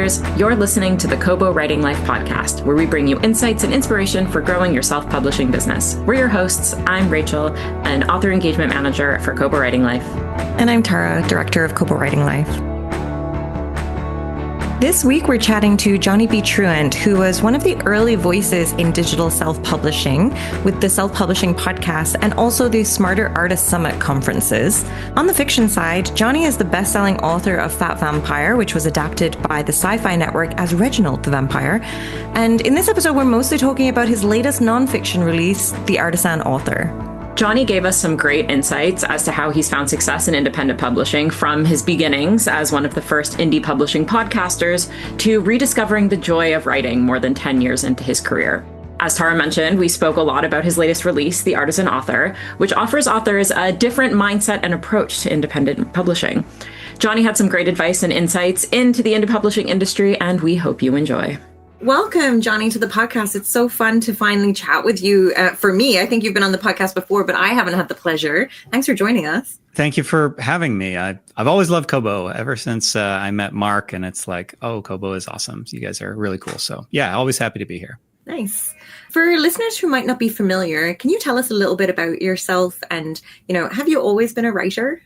writers. You're listening to the Kobo Writing Life podcast, where we bring you insights and inspiration for growing your self-publishing business. We're your hosts. I'm Rachel, an author engagement manager for Kobo Writing Life. And I'm Tara, director of Kobo Writing Life. This week, we're chatting to Johnny B. Truant, who was one of the early voices in digital self-publishing with the Self-Publishing Podcast and also the Smarter Artist Summit conferences. On the fiction side, Johnny is the best-selling author of Fat Vampire, which was adapted by the SyFy network as Reginald the Vampire. And in this episode, we're mostly talking about his latest nonfiction release, The Artisan Author. Johnny gave us some great insights as to how he's found success in independent publishing, from his beginnings as one of the first indie publishing podcasters to rediscovering the joy of writing more than 10 years into his career. As Tara mentioned, we spoke a lot about his latest release, The Artisan Author, which offers authors a different mindset and approach to independent publishing. Johnny had some great advice and insights into the indie publishing industry, and we hope you enjoy. Welcome, Johnny, to the podcast. It's so fun to finally chat with you. For me, I think you've been on the podcast before, but I haven't had the pleasure. Thanks for joining us. Thank you for having me. I've always loved Kobo ever since I met Mark, and it's like, oh, Kobo is awesome. You guys are really cool. So yeah, always happy to be here. Nice. For listeners who might not be familiar, can you tell us a little bit about yourself? And, have you always been a writer?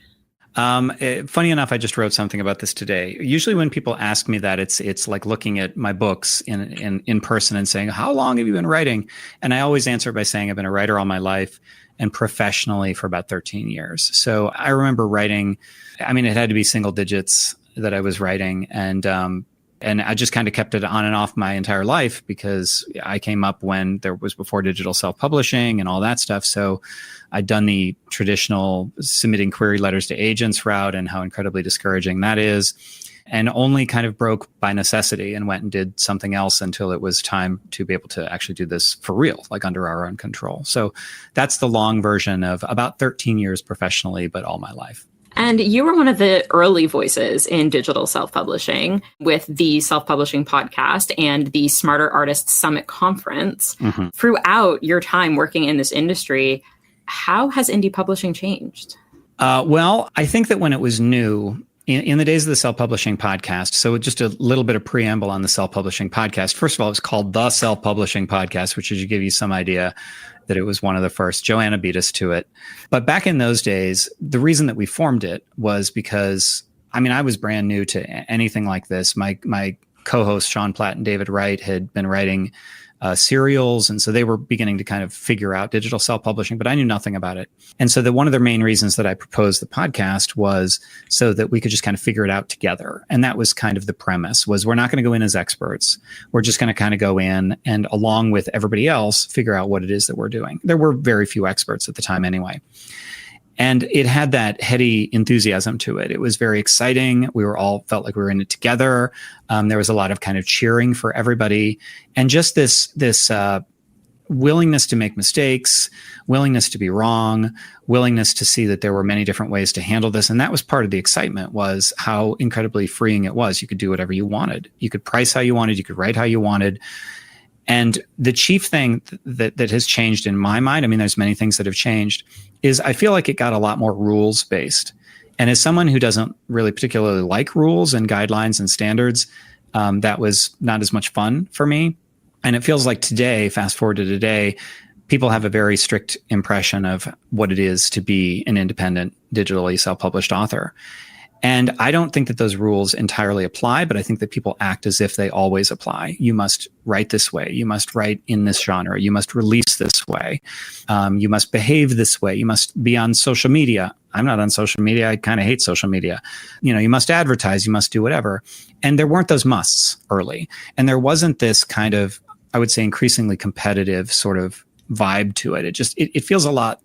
Funny enough, I just wrote something about this today. Usually when people ask me that, it's like looking at my books in person and saying, how long have you been writing? And I always answer by saying I've been a writer all my life and professionally for about 13 years. So I remember writing, it had to be single digits that I was writing. And I just kind of kept it on and off my entire life because I came up when there was before digital self-publishing and all that stuff. So I'd done the traditional submitting query letters to agents route and how incredibly discouraging that is, and only kind of broke by necessity and went and did something else until it was time to be able to actually do this for real, like under our own control. So that's the long version of about 13 years professionally, but all my life. And you were one of the early voices in digital self-publishing with the Self-Publishing Podcast and the Smarter Artist Summit conference. Mm-hmm. Throughout your time working in this industry, how has indie publishing changed? Well, I think that when it was new, in the days of the Self-Publishing Podcast, so just a little bit of preamble on the Self-Publishing Podcast. First of all, it was called the Self-Publishing Podcast, which should give you some idea that it was one of the first. Joanna beat us to it. But back in those days, the reason that we formed it was because, I was brand new to anything like this. My co-hosts, Sean Platt and David Wright, had been writing serials. And so they were beginning to kind of figure out digital self-publishing, but I knew nothing about it. And so one of the main reasons that I proposed the podcast was so that we could just kind of figure it out together. And that was kind of the premise, was we're not going to go in as experts. We're just going to kind of go in and, along with everybody else, figure out what it is that we're doing. There were very few experts at the time anyway. And it had that heady enthusiasm to it. It was very exciting. We were all felt like we were in it together. There was a lot of kind of cheering for everybody, and just this willingness to make mistakes, willingness to be wrong, willingness to see that there were many different ways to handle this. And that was part of the excitement, was how incredibly freeing it was. You could do whatever you wanted. You could price how you wanted. You could write how you wanted. And the chief thing that has changed in my mind, there's many things that have changed, is I feel like it got a lot more rules based. And as someone who doesn't really particularly like rules and guidelines and standards, that was not as much fun for me. And it feels like today, fast forward to today, people have a very strict impression of what it is to be an independent, digitally self-published author. And I don't think that those rules entirely apply, but I think that people act as if they always apply. You must write this way. You must write in this genre. You must release this way. You must behave this way. You must be on social media. I'm not on social media. I kind of hate social media. You must advertise. You must do whatever. And there weren't those musts early. And there wasn't this kind of, I would say, increasingly competitive sort of vibe to it. It feels a lot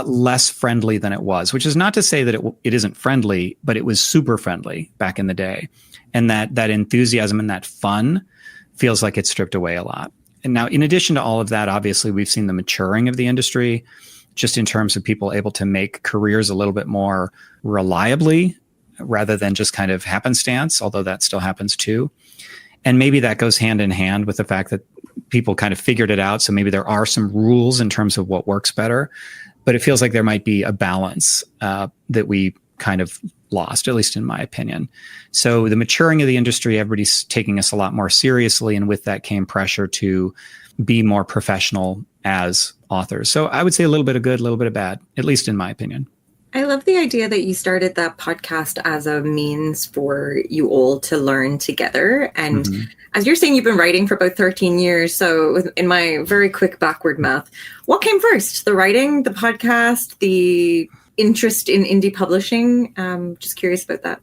less friendly than it was, which is not to say that it isn't friendly, but it was super friendly back in the day. And that enthusiasm and that fun feels like it's stripped away a lot. And now, in addition to all of that, obviously we've seen the maturing of the industry, just in terms of people able to make careers a little bit more reliably rather than just kind of happenstance, although that still happens too. And maybe that goes hand in hand with the fact that people kind of figured it out. So maybe there are some rules in terms of what works better, but it feels like there might be a balance that we kind of lost, at least in my opinion. So the maturing of the industry, everybody's taking us a lot more seriously. And with that came pressure to be more professional as authors. So I would say a little bit of good, a little bit of bad, at least in my opinion. I love the idea that you started that podcast as a means for you all to learn together. And as you're saying, you've been writing for about 13 years. So in my very quick backward math, what came first? The writing, the podcast, the interest in indie publishing? Just curious about that.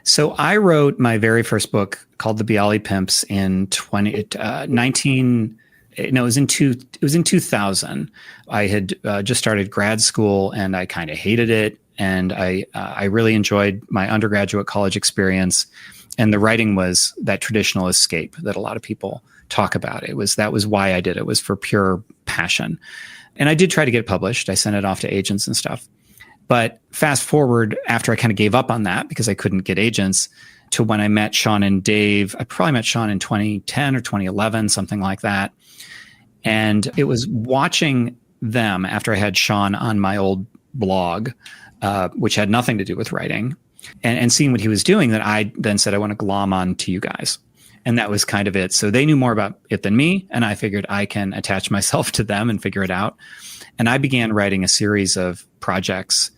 So I wrote my very first book called The Bialy Pimps in 2000. I had just started grad school and I kind of hated it. And I really enjoyed my undergraduate college experience. And the writing was that traditional escape that a lot of people talk about. That was why I did it. It was for pure passion. And I did try to get it published. I sent it off to agents and stuff. But fast forward after I kind of gave up on that because I couldn't get agents to when I met Sean and Dave. I probably met Sean in 2010 or 2011, something like that. And it was watching them after I had Sean on my old blog, which had nothing to do with writing, and seeing what he was doing that I then said, I want to glom on to you guys. And that was kind of it. So they knew more about it than me. And I figured I can attach myself to them and figure it out. And I began writing a series of projects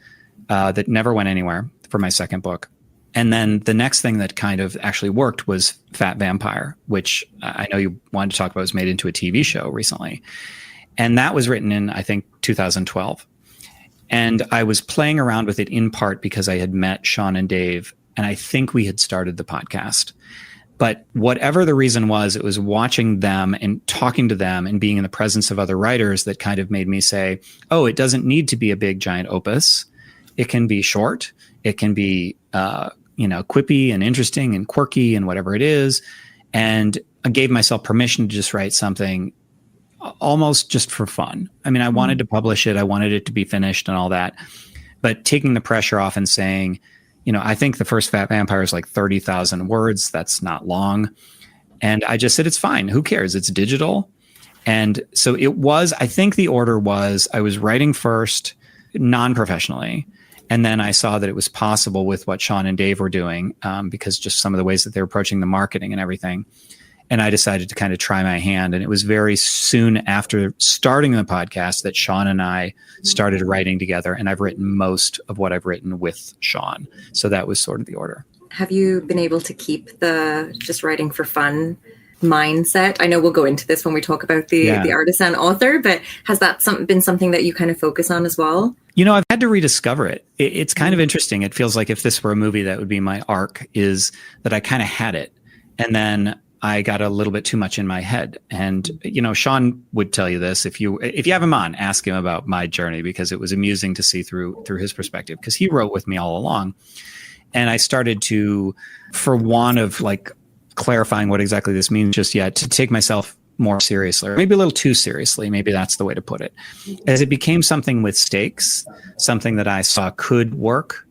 that never went anywhere for my second book. And then the next thing that kind of actually worked was Fat Vampire, which I know you wanted to talk about, was made into a TV show recently. And that was written in, I think, 2012. And I was playing around with it in part because I had met Sean and Dave, and I think we had started the podcast. But whatever the reason was, it was watching them and talking to them and being in the presence of other writers that kind of made me say, oh, it doesn't need to be a big, giant opus. It can be short. It can be, quippy and interesting and quirky and whatever it is. And I gave myself permission to just write something almost just for fun. I mean, I wanted to publish it. I wanted it to be finished and all that. But taking the pressure off and saying, I think the first Fat Vampire is like 30,000 words. That's not long. And I just said, it's fine. Who cares? It's digital. And so I think the order was I was writing first non-professionally. And then I saw that it was possible with what Sean and Dave were doing because just some of the ways that they were approaching the marketing and everything. And I decided to kind of try my hand. And it was very soon after starting the podcast that Sean and I started writing together. And I've written most of what I've written with Sean. So that was sort of the order. Have you been able to keep the just writing for fun mindset? I know we'll go into this when we talk about the Artisan Author, but has that been something that you kind of focus on as well? I've had to rediscover it. It's kind of interesting. It feels like if this were a movie, that would be my arc, is that I kind of had it. And then I got a little bit too much in my head. And, Sean would tell you this. If you have him on, ask him about my journey, because it was amusing to see through his perspective, because he wrote with me all along. And I started to, for want of clarifying what exactly this means just yet, to take myself more seriously, or maybe a little too seriously. Maybe that's the way to put it. As it became something with stakes, something that I saw could work.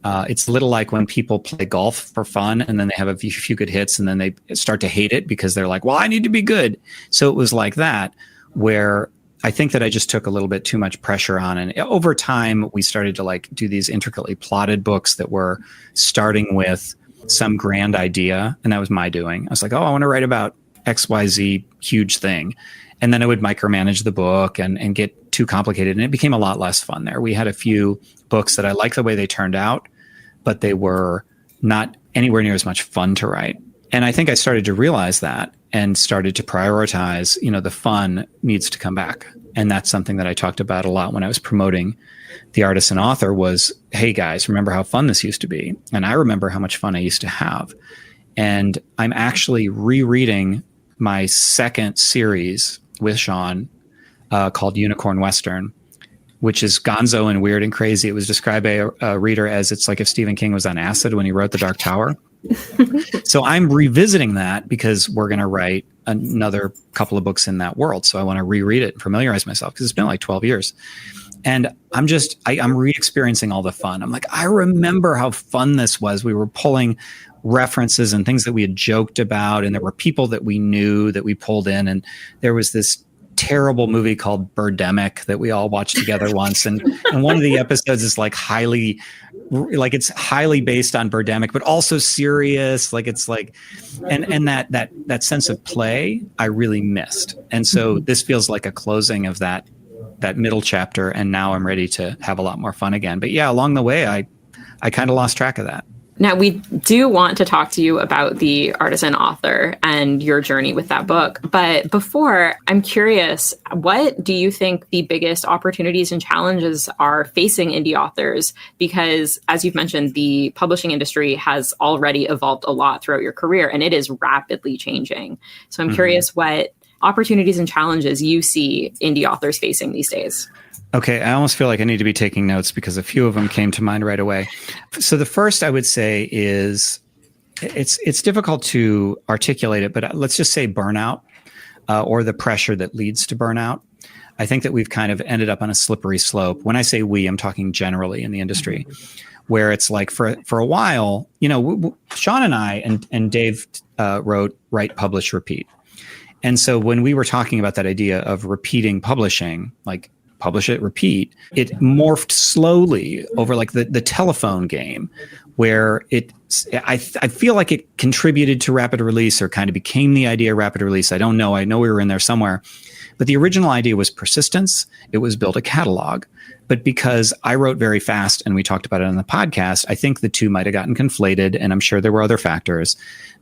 It's a little like when people play golf for fun and then they have a few good hits and then they start to hate it because they're like, well, I need to be good. So it was like that, where I think that I just took a little bit too much pressure on. And over time, we started to do these intricately plotted books that were starting with some grand idea. And that was my doing. I was like, oh, I want to write about XYZ huge thing. And then I would micromanage the book and get too complicated. And it became a lot less fun there. We had a few books that I liked the way they turned out, but they were not anywhere near as much fun to write. And I think I started to realize that and started to prioritize, the fun needs to come back. And that's something that I talked about a lot when I was promoting the Artisan Author was, hey guys, remember how fun this used to be? And I remember how much fun I used to have. And I'm actually rereading my second series with Sean called Unicorn Western, which is gonzo and weird and crazy. It was described by a reader as it's like if Stephen King was on acid when he wrote The Dark Tower. So I'm revisiting that because we're going to write another couple of books in that world. So I want to reread it and familiarize myself because it's been like 12 years. And I'm re-experiencing all the fun. I'm like, I remember how fun this was. We were pulling references and things that we had joked about. And there were people that we knew that we pulled in. And there was this terrible movie called Birdemic that we all watched together once. And one of the episodes is like it's highly based on Birdemic, but also serious. Like it's like, and that sense of play I really missed. And so this feels like a closing of that middle chapter. And now I'm ready to have a lot more fun again. But yeah, along the way, I kind of lost track of that. Now, we do want to talk to you about the Artisan Author and your journey with that book. But before, I'm curious, what do you think the biggest opportunities and challenges are facing indie authors? Because as you've mentioned, the publishing industry has already evolved a lot throughout your career, and it is rapidly changing. So I'm curious what opportunities and challenges you see indie authors facing these days. Okay, I almost feel like I need to be taking notes because a few of them came to mind right away. So the first I would say is it's difficult to articulate it, but let's just say burnout or the pressure that leads to burnout. I think that we've kind of ended up on a slippery slope. When I say we, I'm talking generally in the industry, where it's like for a while, Sean and I and Dave wrote Write, Publish, Repeat. And so when we were talking about that idea of repeating publishing, like publish it, repeat, it morphed slowly over like the telephone game where I feel like it contributed to rapid release or kind of became the idea of rapid release. I don't know. I know we were in there somewhere. But the original idea was persistence. It was build a catalog. But because I wrote very fast and we talked about it on the podcast, I think the two might have gotten conflated, and I'm sure there were other factors.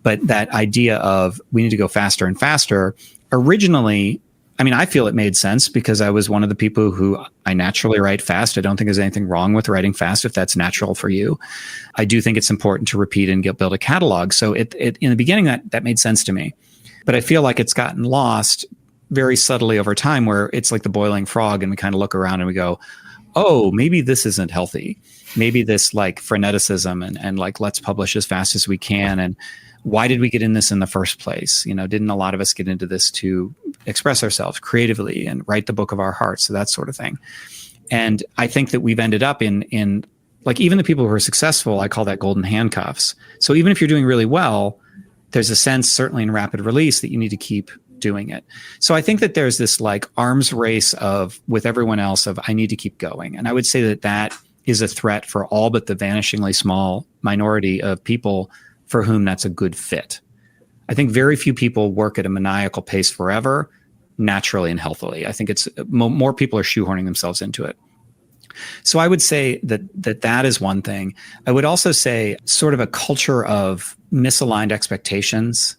But that idea of we need to go faster and faster, originally, I feel it made sense because I was one of the people who I naturally write fast. I don't think there's anything wrong with writing fast if that's natural for you. I do think it's important to repeat and build a catalog. So it in the beginning, that made sense to me. But I feel like it's gotten lost very subtly over time where it's like the boiling frog and we kind of look around and we go, oh, maybe this isn't healthy. Maybe this like freneticism and like let's publish as fast as we can. And why did we get in this in the first place? Didn't a lot of us get into this to express ourselves creatively and write the book of our hearts? So that sort of thing. And I think that we've ended up in like even the people who are successful, I call that golden handcuffs. So even if you're doing really well, there's a sense certainly in rapid release that you need to keep doing it. So I think that there's this like arms race with everyone else of I need to keep going. And I would say that is a threat for all but the vanishingly small minority of people for whom that's a good fit. I think very few people work at a maniacal pace forever, naturally and healthily. I think it's more people are shoehorning themselves into it. So I would say that is one thing. I would also say sort of a culture of misaligned expectations.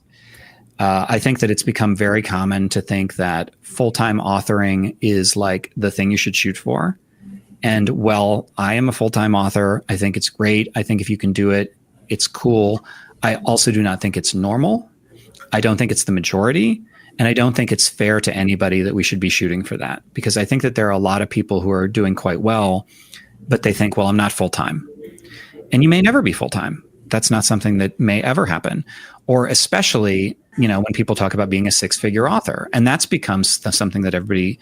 I think that it's become very common to think that full-time authoring is like the thing you should shoot for. And well, I am a full-time author. I think it's great. I think if you can do it, it's cool. I also do not think it's normal. I don't think it's the majority. And I don't think it's fair to anybody that we should be shooting for that. Because I think that there are a lot of people who are doing quite well, but they think, well, I'm not full-time. And you may never be full-time. That's not something that may ever happen. Or especially, when people talk about being a six-figure author. And that's becomes something that everybody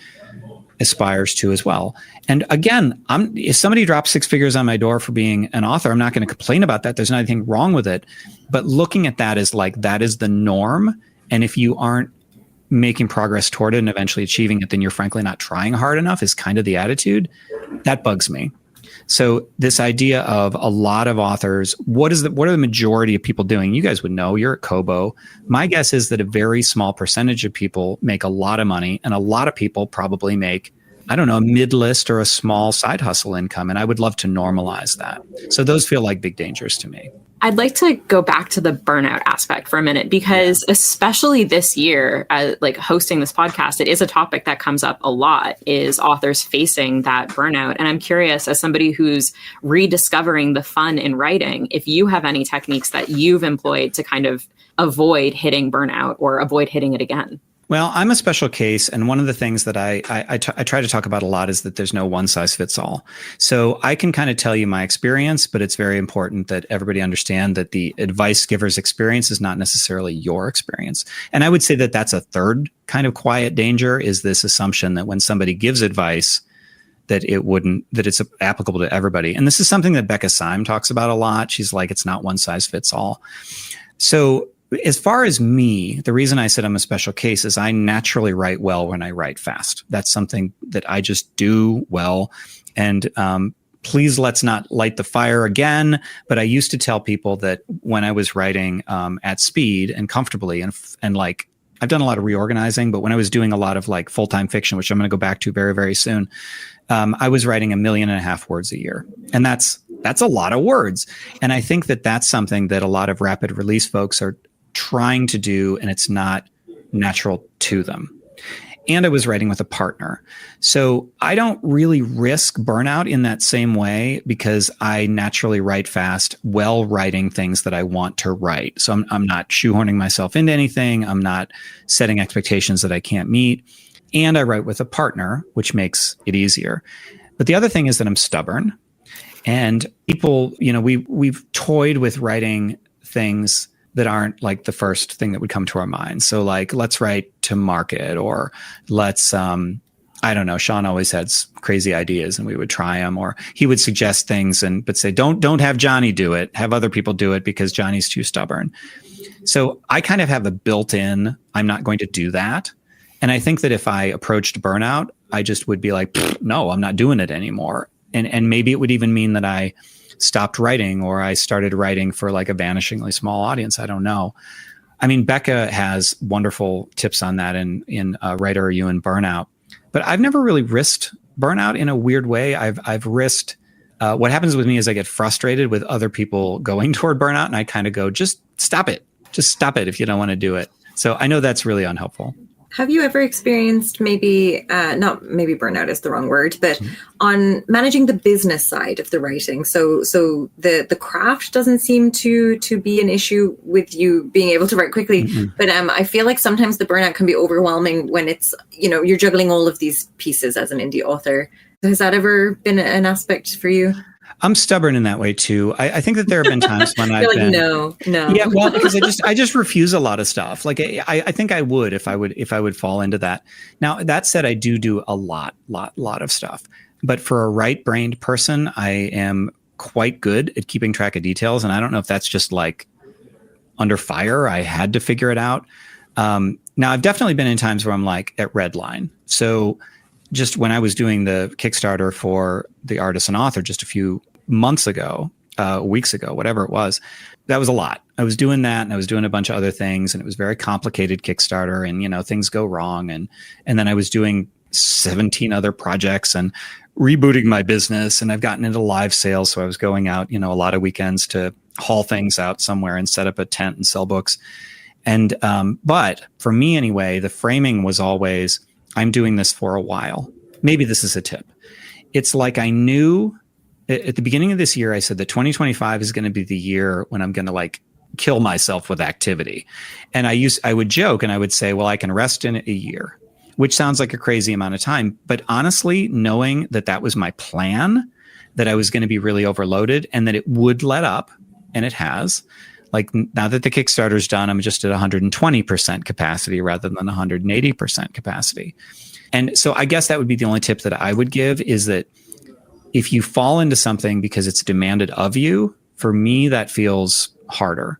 aspires to as well. And again, if somebody drops six figures on my door for being an author, I'm not going to complain about that. There's not anything wrong with it. But looking at that as like, that is the norm. And if you aren't making progress toward it and eventually achieving it, then you're frankly not trying hard enough is kind of the attitude. That bugs me. So this idea of a lot of authors, what are the majority of people doing? You guys would know, you're at Kobo. My guess is that a very small percentage of people make a lot of money, and a lot of people probably make, I don't know, a mid-list or a small side hustle income. And I would love to normalize that. So those feel like big dangers to me. I'd like to go back to the burnout aspect for a minute, because especially this year, like hosting this podcast, it is a topic that comes up a lot, is authors facing that burnout. And I'm curious, as somebody who's rediscovering the fun in writing, if you have any techniques that you've employed to kind of avoid hitting burnout or avoid hitting it again. Well, I'm a special case, and one of the things that I try to talk about a lot is that there's no one size fits all. So I can kind of tell you my experience, but it's very important that everybody understand that the advice giver's experience is not necessarily your experience. And I would say that that's a third kind of quiet danger, is this assumption that when somebody gives advice, that it's applicable to everybody. And this is something that Becca Syme talks about a lot. She's like, it's not one size fits all. So As far as me, the reason I said I'm a special case is I naturally write well when I write fast. That's something that I just do well. And please let's not light the fire again. But I used to tell people that when I was writing at speed and comfortably and like, I've done a lot of reorganizing, but when I was doing a lot of like full-time fiction, which I'm going to go back to very, very soon, I was writing 1.5 million words a year. And that's a lot of words. And I think that that's something that a lot of rapid release folks are trying to do, and it's not natural to them. And I was writing with a partner. So I don't really risk burnout in that same way because I naturally write fast while writing things that I want to write. So I'm not shoehorning myself into anything. I'm not setting expectations that I can't meet. And I write with a partner, which makes it easier. But the other thing is that I'm stubborn. And people, we've toyed with writing things that aren't like the first thing that would come to our mind. So like, let's write to market, or let's, I don't know, Sean always had crazy ideas and we would try them, or he would suggest things but say, don't have Johnny do it, have other people do it because Johnny's too stubborn. So I kind of have a built-in, I'm not going to do that. And I think that if I approached burnout, I just would be like, no, I'm not doing it anymore. And maybe it would even mean that I stopped writing, or I started writing for like a vanishingly small audience. I don't know. I mean, Becca has wonderful tips on that in Writer Are You in Burnout, but I've never really risked burnout in a weird way. I've risked, what happens with me is I get frustrated with other people going toward burnout, and I kind of go, just stop it if you don't want to do it. So I know that's really unhelpful. Have you ever experienced not maybe burnout is the wrong word, but on managing the business side of the writing? So the craft doesn't seem to be an issue with you being able to write quickly. Mm-hmm. But I feel like sometimes the burnout can be overwhelming when it's, you're juggling all of these pieces as an indie author. Has that ever been an aspect for you? I'm stubborn in that way too. I think that there have been times when I've been no. Yeah, well, because I just refuse a lot of stuff. Like I think I would if I would fall into that. Now that said, I do a lot of stuff. But for a right-brained person, I am quite good at keeping track of details. And I don't know if that's just like under fire. I had to figure it out. Now I've definitely been in times where I'm like at red line. So just when I was doing the Kickstarter for the Artisan Author just a few months ago, weeks ago, whatever it was, that was a lot. I was doing that, and I was doing a bunch of other things, and it was very complicated Kickstarter, and things go wrong, and then I was doing 17 other projects and rebooting my business, and I've gotten into live sales, so I was going out, a lot of weekends to haul things out somewhere and set up a tent and sell books. And but for me anyway, the framing was always, I'm doing this for a while. Maybe this is a tip. It's like I knew at the beginning of this year, I said that 2025 is going to be the year when I'm going to like kill myself with activity. And I would joke and I would say, well, I can rest in a year, which sounds like a crazy amount of time. But honestly, knowing that that was my plan, that I was going to be really overloaded and that it would let up, and it has. Like now that the Kickstarter's done, I'm just at 120% capacity rather than 180% capacity. And so I guess that would be the only tip that I would give, is that if you fall into something because it's demanded of you, for me, that feels harder.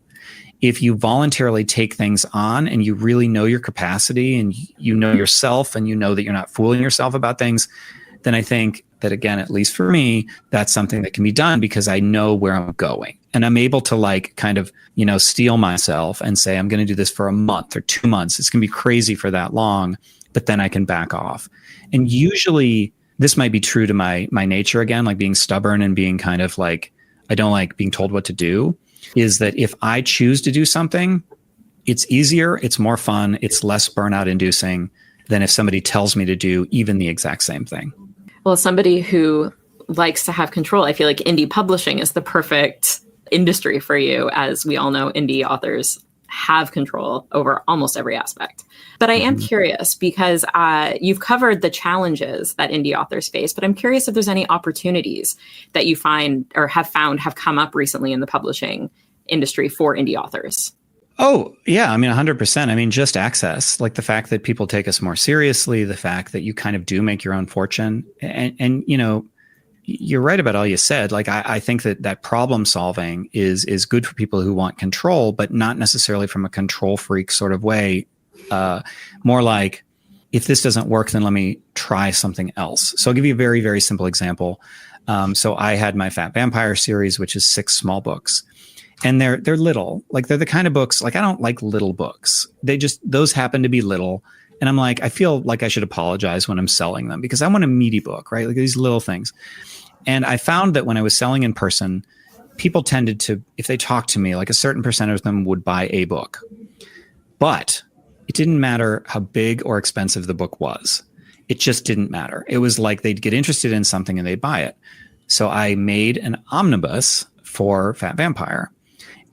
If you voluntarily take things on and you really know your capacity and you know yourself and you know that you're not fooling yourself about things, then I think that, again, at least for me, that's something that can be done because I know where I'm going. And I'm able to like kind of, steel myself and say, I'm going to do this for a month or 2 months. It's going to be crazy for that long, but then I can back off. And usually this might be true to my nature again, like being stubborn and being kind of like, I don't like being told what to do, is that if I choose to do something, it's easier, it's more fun, it's less burnout inducing than if somebody tells me to do even the exact same thing. Well, somebody who likes to have control, I feel like indie publishing is the perfect industry for you. As we all know, indie authors have control over almost every aspect. But I am curious because you've covered the challenges that indie authors face, but I'm curious if there's any opportunities that you find or have come up recently in the publishing industry for indie authors. Oh, yeah. I mean, 100%. I mean, just access, like the fact that people take us more seriously, the fact that you kind of do make your own fortune. And you're right about all you said. Like, I think that problem solving is good for people who want control, but not necessarily from a control freak sort of way. More like, if this doesn't work, then let me try something else. So I'll give you a very, very simple example. So I had my Fat Vampire series, which is 6 small books, and they're little. Like, they're the kind of books, like, I don't like little books. Those happen to be little. And I'm like, I feel like I should apologize when I'm selling them because I want a meaty book, right? Like these little things. And I found that when I was selling in person, people tended to, if they talked to me, like a certain percentage of them would buy a book. But it didn't matter how big or expensive the book was. It just didn't matter. It was like they'd get interested in something and they'd buy it. So I made an omnibus for Fat Vampire.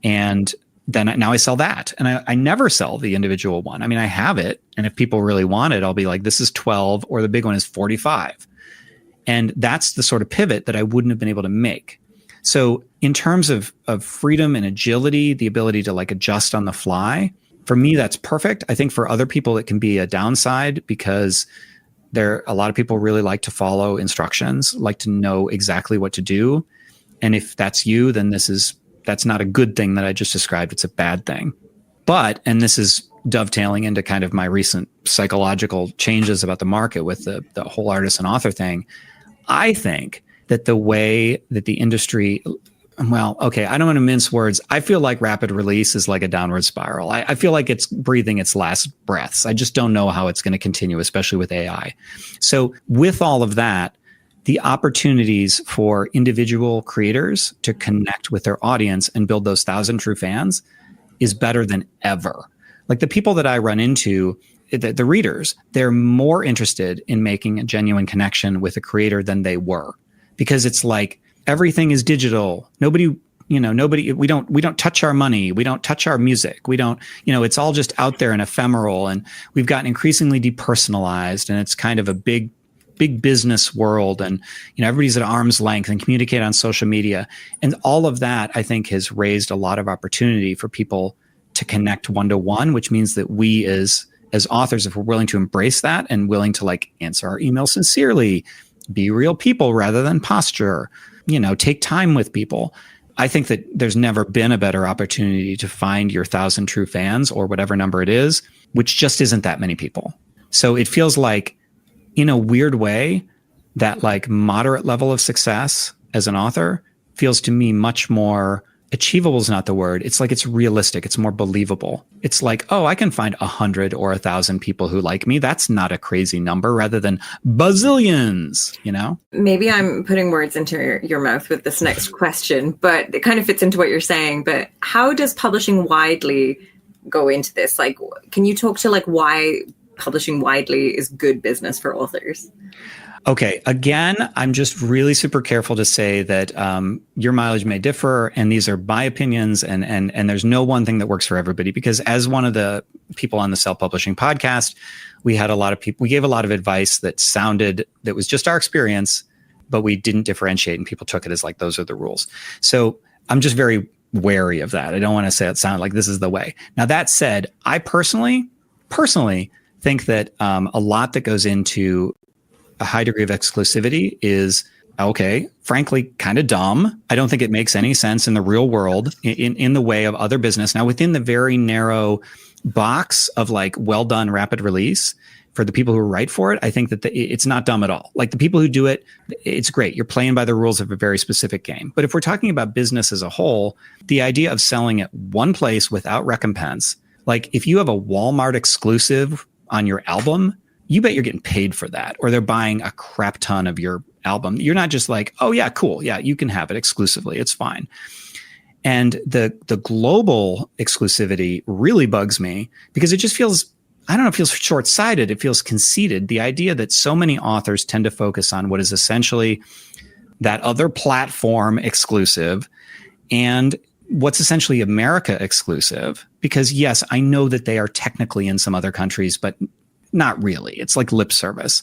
And then now I sell that. And I never sell the individual one. I mean, I have it. And if people really want it, I'll be like, this is 12 or the big one is 45. And that's the sort of pivot that I wouldn't have been able to make. So in terms of freedom and agility, the ability to like adjust on the fly, for me, that's perfect. I think for other people, it can be a downside because a lot of people really like to follow instructions, like to know exactly what to do. And if that's you, then that's not a good thing that I just described. It's a bad thing. But, and this is dovetailing into kind of my recent psychological changes about the market with the whole artisan author thing, I think that the way that the industry, well, okay, I don't want to mince words. I feel like rapid release is like a downward spiral. I feel like it's breathing its last breaths. I just don't know how it's going to continue, especially with AI. So with all of that, the opportunities for individual creators to connect with their audience and build those 1,000 true fans is better than ever. Like the people that I run into, the readers, they're more interested in making a genuine connection with a creator than they were, because it's like everything is digital. We don't touch our money. We don't touch our music. We don't, it's all just out there and ephemeral. And we've gotten increasingly depersonalized, and it's kind of a big business world, and everybody's at arm's length and communicate on social media, and all of that I think has raised a lot of opportunity for people to connect one-to-one, which means that we as authors, if we're willing to embrace that and willing to like answer our emails sincerely, be real people rather than posture, take time with people. I think that there's never been a better opportunity to find your 1,000 true fans, or whatever number it is, which just isn't that many people. So it feels like, in a weird way, that like moderate level of success as an author feels to me much more achievable is not the word. It's like, it's realistic. It's more believable. It's like, oh, I can find 100 or 1,000 people who like me. That's not a crazy number, rather than bazillions, Maybe I'm putting words into your mouth with this next question, but it kind of fits into what you're saying. But how does publishing widely go into this? Like, can you talk to like why publishing widely is good business for authors? Okay. Again, I'm just really super careful to say that your mileage may differ, and these are my opinions, and there's no one thing that works for everybody. Because as one of the people on the self-publishing podcast, we gave a lot of advice that was just our experience, but we didn't differentiate, and people took it as like, those are the rules. So I'm just very wary of that. I don't want to say it sound like this is the way. Now, that said, I personally think that a lot that goes into a high degree of exclusivity is, okay, frankly, kind of dumb. I don't think it makes any sense in the real world in the way of other business. Now, within the very narrow box of like well done rapid release for the people who write for it, I think that it's not dumb at all. Like the people who do it, it's great. You're playing by the rules of a very specific game. But if we're talking about business as a whole, the idea of selling at one place without recompense, like if you have a Walmart exclusive on your album, you bet you're getting paid for that, or they're buying a crap ton of your album. You're not just like, oh yeah, cool. Yeah, you can have it exclusively. It's fine. And the global exclusivity really bugs me, because it just feels, I don't know, it feels short-sighted. It feels conceited. The idea that so many authors tend to focus on what is essentially that other platform exclusive and what's essentially America exclusive, because yes, I know that they are technically in some other countries, but not really. It's like lip service.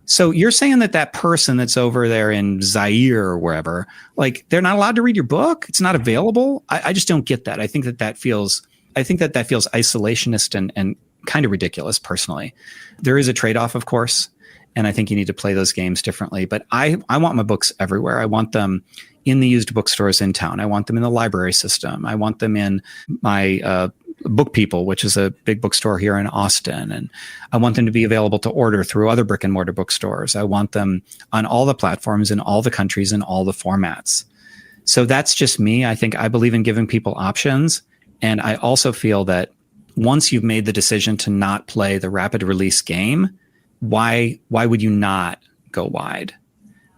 So you're saying that person that's over there in Zaire or wherever, like they're not allowed to read your book? It's not available? I just don't get that. I think that feels isolationist and kind of ridiculous personally. There is a trade-off, of course. And I think you need to play those games differently. But I want my books everywhere. I want them in the used bookstores in town. I want them in the library system. I want them in my Book People, which is a big bookstore here in Austin. And I want them to be available to order through other brick and mortar bookstores. I want them on all the platforms in all the countries in all the formats. So that's just me. I believe in giving people options. And I also feel that once you've made the decision to not play the rapid release game, why would you not go wide?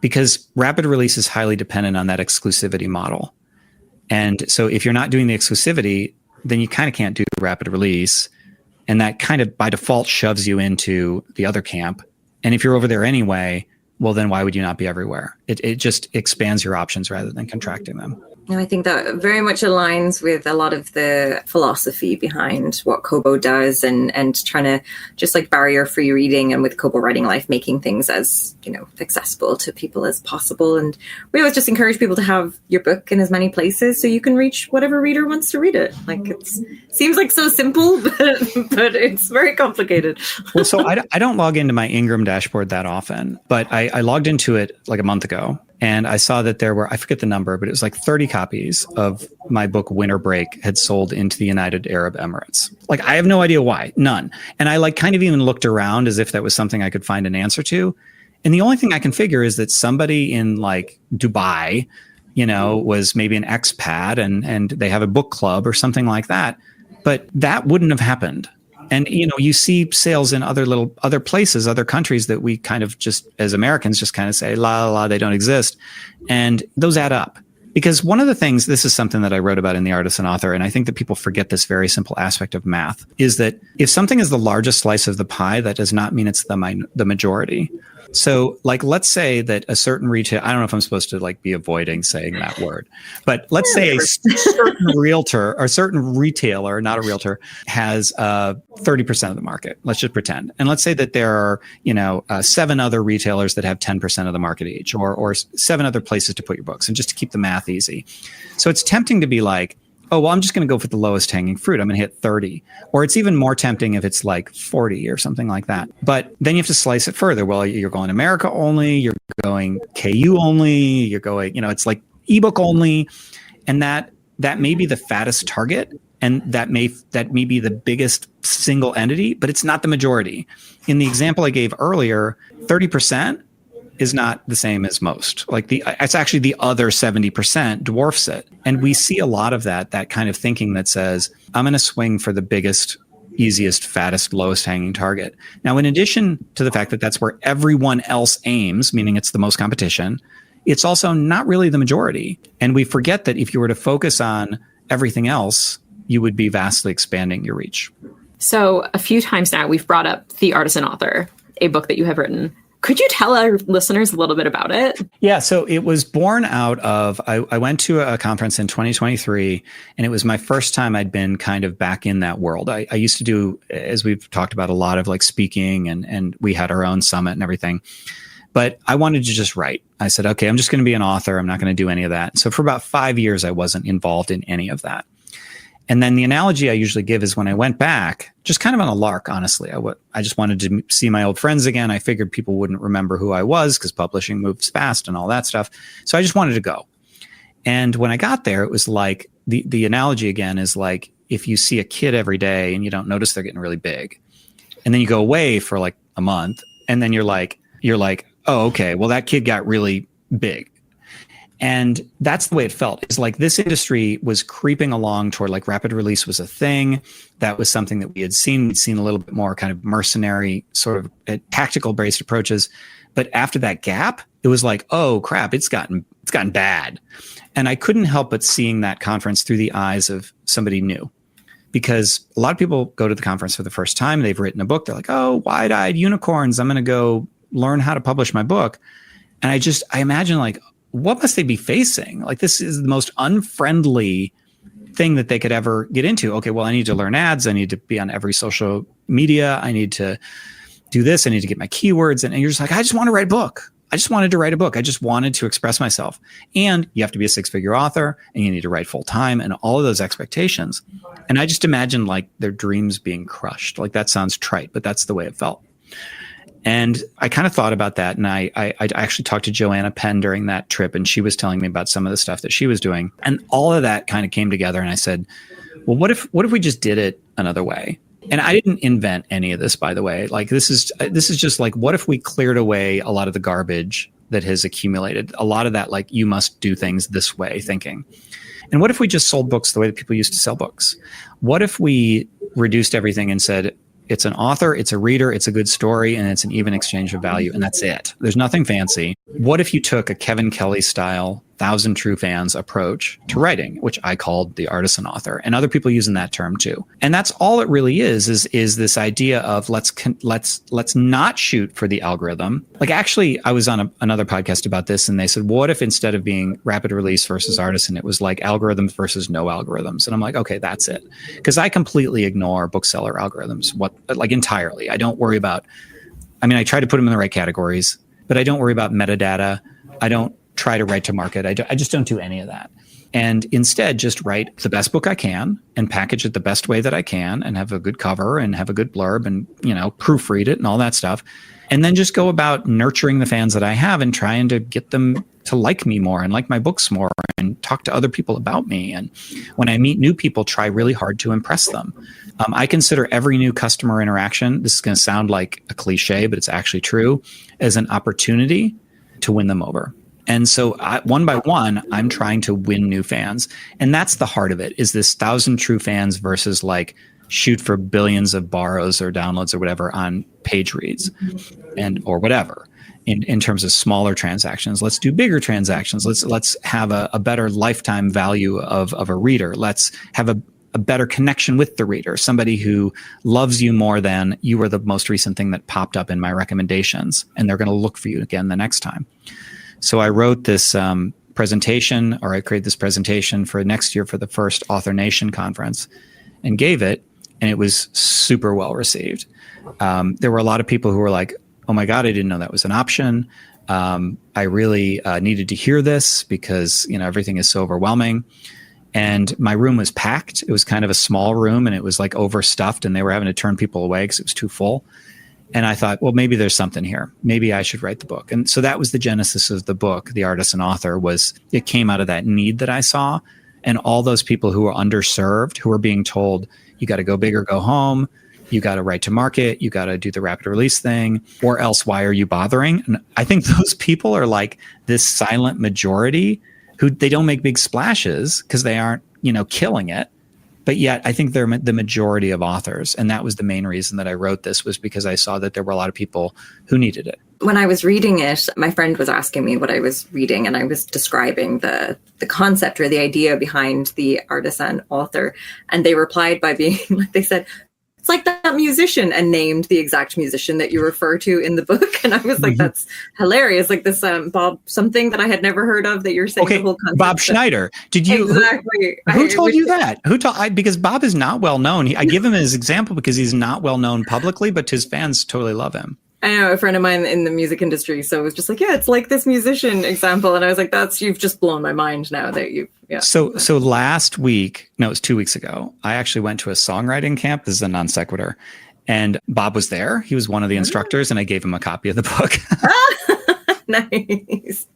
Because rapid release is highly dependent on that exclusivity model. And so if you're not doing the exclusivity, then you kind of can't do rapid release. And that kind of by default shoves you into the other camp. And if you're over there anyway, well, then why would you not be everywhere? It just expands your options rather than contracting them. And I think that very much aligns with a lot of the philosophy behind what Kobo does and trying to just like barrier-free reading, and with Kobo Writing Life, making things as, accessible to people as possible. And we always just encourage people to have your book in as many places so you can reach whatever reader wants to read it. Like, it seems like so simple, but it's very complicated. Well, so I don't log into my Ingram dashboard that often, but I logged into it like a month ago. And I saw that there were, I forget the number, but it was like 30 copies of my book, Winter Break, had sold into the United Arab Emirates. Like, I have no idea why. None. And I kind of even looked around as if that was something I could find an answer to. And the only thing I can figure is that somebody in like Dubai, was maybe an expat and they have a book club or something like that. But that wouldn't have happened. And, you see sales in other places, other countries that we kind of just, as Americans, just kind of say, la, la, la, they don't exist. And those add up. Because one of the things, this is something that I wrote about in the Artisan Author, and I think that people forget this very simple aspect of math, is that if something is the largest slice of the pie, that does not mean it's the majority. So let's say that a certain retail, I don't know if I'm supposed to be avoiding saying that word, but let's say a certain realtor or certain retailer, not a realtor, has 30% of the market. Let's just pretend. And let's say that there are, 7 other retailers that have 10% of the market each, or 7 other places to put your books, and just to keep the math easy. So it's tempting to be like, oh, well, I'm just going to go for the lowest hanging fruit. I'm going to hit 30. Or it's even more tempting if it's like 40 or something like that. But then you have to slice it further. Well, you're going America only, you're going KU only, you're going, it's like ebook only. And that may be the fattest target. And that may be the biggest single entity, but it's not the majority. In the example I gave earlier, 30% is not the same as most. It's actually the other 70% dwarfs it. And we see a lot of that kind of thinking that says, I'm going to swing for the biggest, easiest, fattest, lowest hanging target. Now, in addition to the fact that that's where everyone else aims, meaning it's the most competition, it's also not really the majority. And we forget that if you were to focus on everything else, you would be vastly expanding your reach. So a few times now, we've brought up The Artisan Author, a book that you have written. Could you tell our listeners a little bit about it? Yeah, so it was born out of, I went to a conference in 2023, and it was my first time I'd been kind of back in that world. I used to do, as we've talked about, a lot of speaking, and we had our own summit and everything. But I wanted to just write. I said, okay, I'm just going to be an author. I'm not going to do any of that. So for about 5 years, I wasn't involved in any of that. And then the analogy I usually give is when I went back, just kind of on a lark, honestly. I just wanted to see my old friends again. I figured people wouldn't remember who I was because publishing moves fast and all that stuff. So I just wanted to go. And when I got there, it was like, the analogy again is like, if you see a kid every day and you don't notice they're getting really big, and then you go away for like a month, and then you're like, oh, okay, well, that kid got really big. And that's the way it felt. It's like this industry was creeping along toward rapid release was a thing. That was something that we had seen. We'd seen a little bit more kind of mercenary sort of tactical based approaches. But after that gap, it was like, oh crap, it's gotten bad. And I couldn't help but seeing that conference through the eyes of somebody new. Because a lot of people go to the conference for the first time. They've written a book. They're like, oh, wide-eyed unicorns. I'm going to go learn how to publish my book. And I imagine what must they be facing? This is the most unfriendly thing that they could ever get into. Okay, well, I need to learn ads. I need to be on every social media. I need to do this. I need to get my keywords. And you're just like, I just want to write a book. I just wanted to write a book. I just wanted to express myself. And you have to be a 6-figure author, and you need to write full time, and all of those expectations. And I just imagine their dreams being crushed. That sounds trite, but that's the way it felt. And I kind of thought about that. And I actually talked to Joanna Penn during that trip, and she was telling me about some of the stuff that she was doing. And all of that kind of came together. And I said, well, what if we just did it another way? And I didn't invent any of this, by the way. Like, this is just like, what if we cleared away a lot of the garbage that has accumulated? A lot of that, like, you must do things this way thinking. And what if we just sold books the way that people used to sell books? What if we reduced everything and said, it's an author, it's a reader, it's a good story, and it's an even exchange of value, and that's it. There's nothing fancy. What if you took a Kevin Kelly style 1,000 True Fans approach to writing, which I called the Artisan Author, and other people using that term too. And that's all it really is this idea of let's not shoot for the algorithm. Like, actually, I was on another podcast about this, and they said, what if instead of being rapid release versus artisan, it was like algorithms versus no algorithms? And I'm like, okay, that's it. Because I completely ignore bookseller algorithms, entirely. I don't worry about, I try to put them in the right categories, but I don't worry about metadata. I don't try to write to market. I just don't do any of that. And instead, just write the best book I can and package it the best way that I can and have a good cover and have a good blurb and, proofread it and all that stuff. And then just go about nurturing the fans that I have and trying to get them to like me more and like my books more and talk to other people about me. And when I meet new people, try really hard to impress them. I consider every new customer interaction, this is going to sound like a cliche, but it's actually true, as an opportunity to win them over. And so one by one, I'm trying to win new fans. And that's the heart of it, is this 1,000 True Fans versus like shoot for billions of borrows or downloads or whatever on page reads or whatever. In terms of smaller transactions, let's do bigger transactions. Let's have a better lifetime value of a reader. Let's have a better connection with the reader, somebody who loves you more than you were the most recent thing that popped up in my recommendations, and they're going to look for you again the next time. So I wrote this presentation, or I created this presentation for next year for the first Author Nation conference and gave it, and it was super well received. There were a lot of people who were like, oh my God, I didn't know that was an option. I really needed to hear this because, everything is so overwhelming. And my room was packed. It was kind of a small room, and it was like overstuffed, and they were having to turn people away because it was too full. And I thought, well, maybe there's something here. Maybe I should write the book. And so that was the genesis of the book, The Artisan Author. It came out of that need that I saw. And all those people who were underserved, who were being told, you got to go big or go home. You got to write to market. You got to do the rapid release thing, or else why are you bothering? And I think those people are like this silent majority who they don't make big splashes because they aren't, killing it. But yet I think they're the majority of authors. And that was the main reason that I wrote this, was because I saw that there were a lot of people who needed it. When I was reading it, my friend was asking me what I was reading, and I was describing the concept or the idea behind the Artisan Author. And they replied by being like, they said, it's like that musician, and named the exact musician that you refer to in the book. And I was like, that's hilarious. Like this Bob something that I had never heard of, that you're saying the whole concept. Bob Schneider. Did you? Exactly. Who told you that? Because Bob is not well known. I give him as example because he's not well known publicly, but his fans totally love him. I know a friend of mine in the music industry. So it was just like, yeah, it's like this musician example. And I was like, you've just blown my mind now that yeah. So last week, no, it was 2 weeks ago, I actually went to a songwriting camp. This is a non sequitur. And Bob was there. He was one of the instructors, and I gave him a copy of the book. Nice.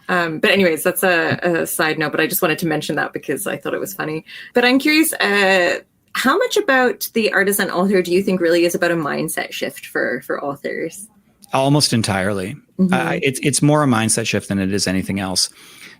But anyways, that's a side note, but I just wanted to mention that because I thought it was funny. But I'm curious, how much about the Artisan Author do you think really is about a mindset shift for authors? Almost entirely. Mm-hmm. It's more a mindset shift than it is anything else.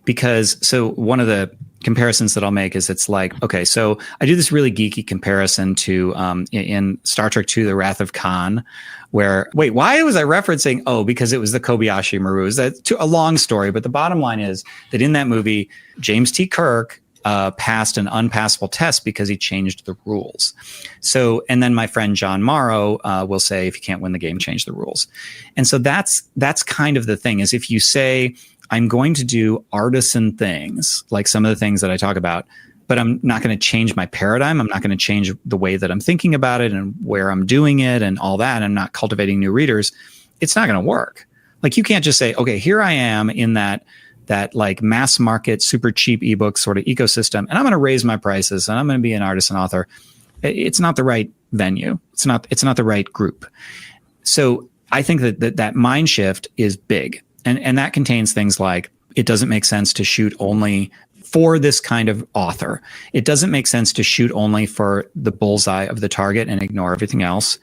Because one of the comparisons that I'll make is it's like, okay, so I do this really geeky comparison to in Star Trek II, The Wrath of Khan, where, why was I referencing? Oh, because it was the Kobayashi Maru. That's a long story, but the bottom line is that in that movie, James T. Kirk passed an unpassable test because he changed the rules. So, and then my friend John Morrow will say, if you can't win the game, change the rules. And so that's kind of the thing, is if you say, I'm going to do artisan things, like some of the things that I talk about, but I'm not going to change my paradigm. I'm not going to change the way that I'm thinking about it and where I'm doing it and all that. I'm not cultivating new readers. It's not going to work. Like, you can't just say, okay, here I am in that like mass market, super cheap ebook sort of ecosystem, and I'm going to raise my prices and I'm going to be an artisan author. It's not the right venue. It's not the right group. So I think that mind shift is big. And that contains things like, it doesn't make sense to shoot only for this kind of author. It doesn't make sense to shoot only for the bullseye of the target and ignore everything else.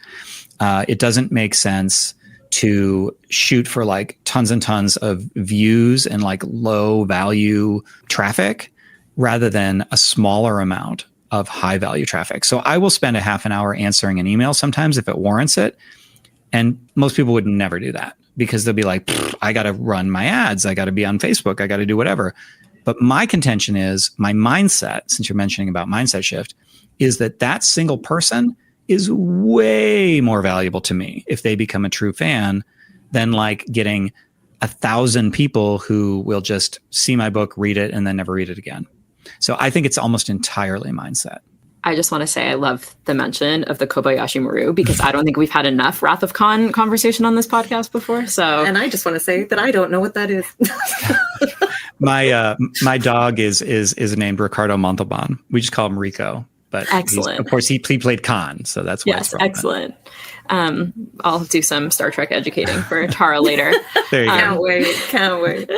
It doesn't make sense to shoot for like tons and tons of views and like low value traffic rather than a smaller amount of high value traffic. So I will spend a half an hour answering an email sometimes if it warrants it. And most people would never do that because they'll be like, I got to run my ads. I got to be on Facebook. I got to do whatever. But my contention is, my mindset, since you're mentioning about mindset shift, is that single person is way more valuable to me if they become a true fan than like getting 1,000 people who will just see my book, read it, and then never read it again. So I think it's almost entirely mindset. I just want to say I love the mention of the Kobayashi Maru because I don't think we've had enough Wrath of Khan conversation on this podcast before. So, and I just want to say that I don't know what that is. My dog is named Ricardo Montalban. We just call him Rico. But excellent. Of course, he played Khan, so that's why. Yes, excellent. I'll do some Star Trek educating for Tara later. There you go. Can't wait.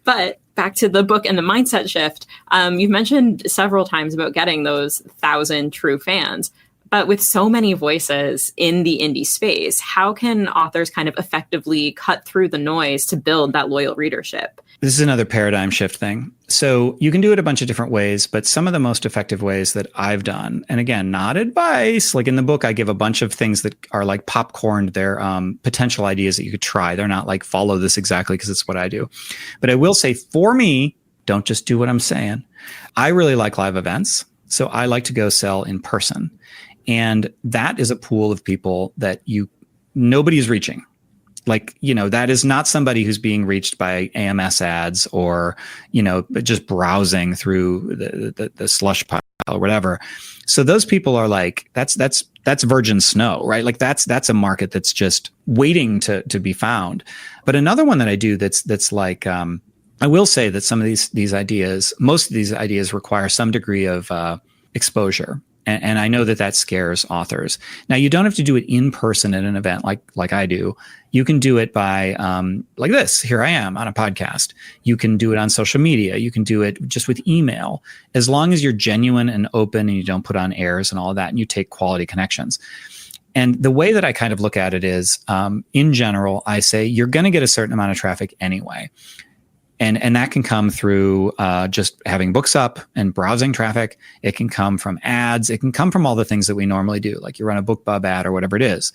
But back to the book and the mindset shift. You've mentioned several times about getting those 1,000 true fans. But with so many voices in the indie space, how can authors kind of effectively cut through the noise to build that loyal readership? This is another paradigm shift thing. So you can do it a bunch of different ways, but some of the most effective ways that I've done, and again, not advice, like in the book, I give a bunch of things that are like popcorned. They're potential ideas that you could try. They're not like follow this exactly because it's what I do. But I will say, for me, don't just do what I'm saying. I really like live events. So I like to go sell in person. And that is a pool of people that nobody's reaching. Like, that is not somebody who's being reached by AMS ads or, just browsing through the slush pile or whatever. So those people are like, that's virgin snow, right? Like that's a market that's just waiting to be found. But another one that I do that's like, I will say that some of these ideas, most of these ideas require some degree of exposure. And I know that scares authors. Now, you don't have to do it in person at an event like I do. You can do it by like this. Here I am on a podcast. You can do it on social media. You can do it just with email, as long as you're genuine and open and you don't put on airs and all of that, and you take quality connections. And the way that I kind of look at it is, in general, I say you're going to get a certain amount of traffic anyway. And that can come through just having books up and browsing traffic. It can come from ads. It can come from all the things that we normally do, like you run a BookBub ad or whatever it is.